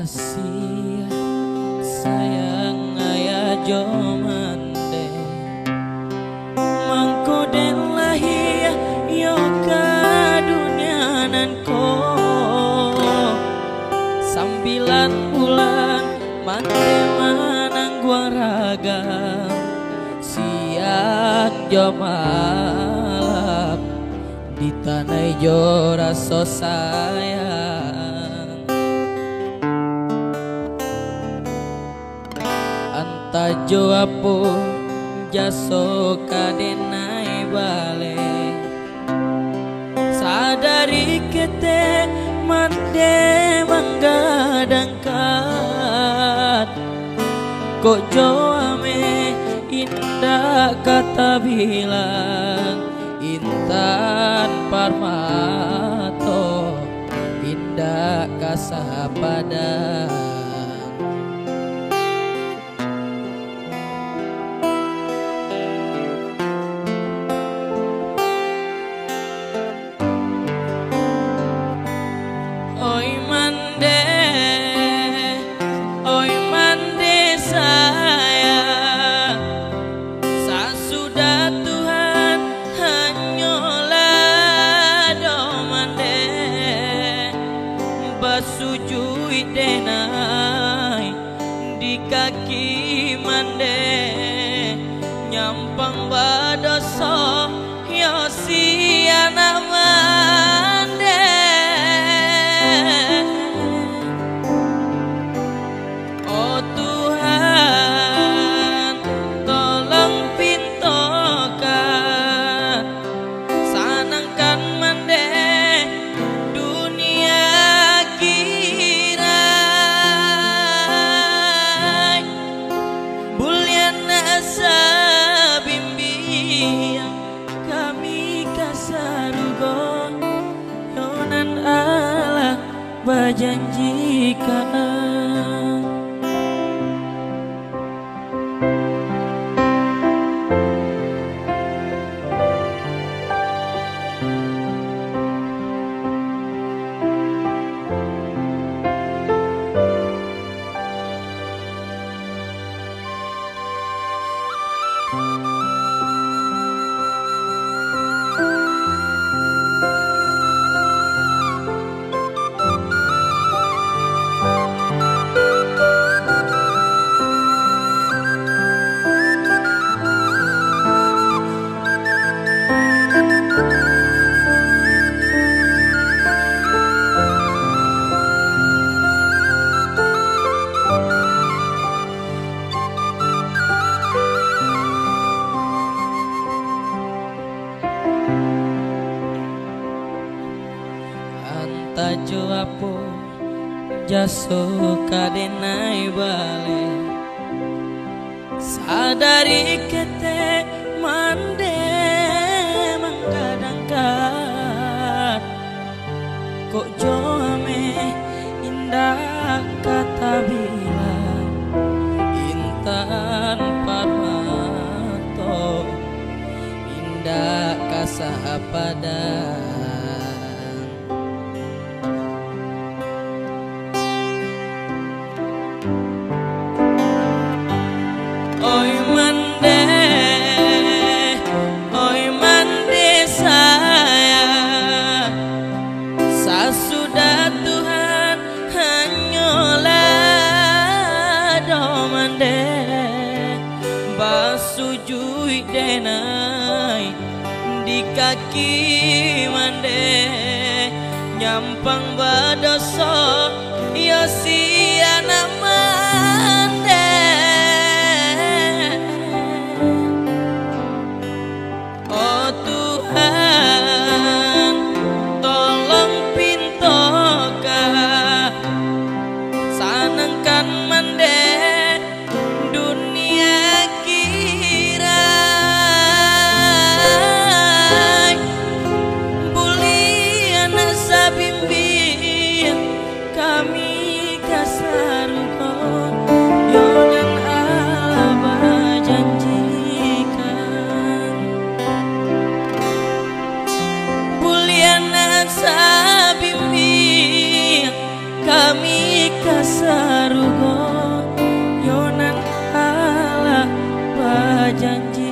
Kasih sayang ayah jomande mangko den lahir yo kadunya nan ko 9 bulan mande manang gua raga siang jomalam di tanah jo rasa sayang tajo apo jaso kadenai bale sadari kete mande manggadangkat kok jo ame indah kata bilang intan parmato indah kasahabadan sujui denai di kaki mande nyampang badoso yo siana mande oh Tuhan tolong pintokan sanangkan mande berjanjikan tajo apo jaso kadenai bale sadari kete mande manggadangkat kok jo ame indah kata bilang intan parmato indah kasahabadan sudah Tuhan hanyalah denai di kaki mande nyampang badoso ya siana mande. Oh Tuhan tolong pintoka sanangkan mande dunia kira bulian sabimbing kami kasaruko yonan alaba janjikan bulian sabimbing kami kasaruko yonan ala bajanjikan.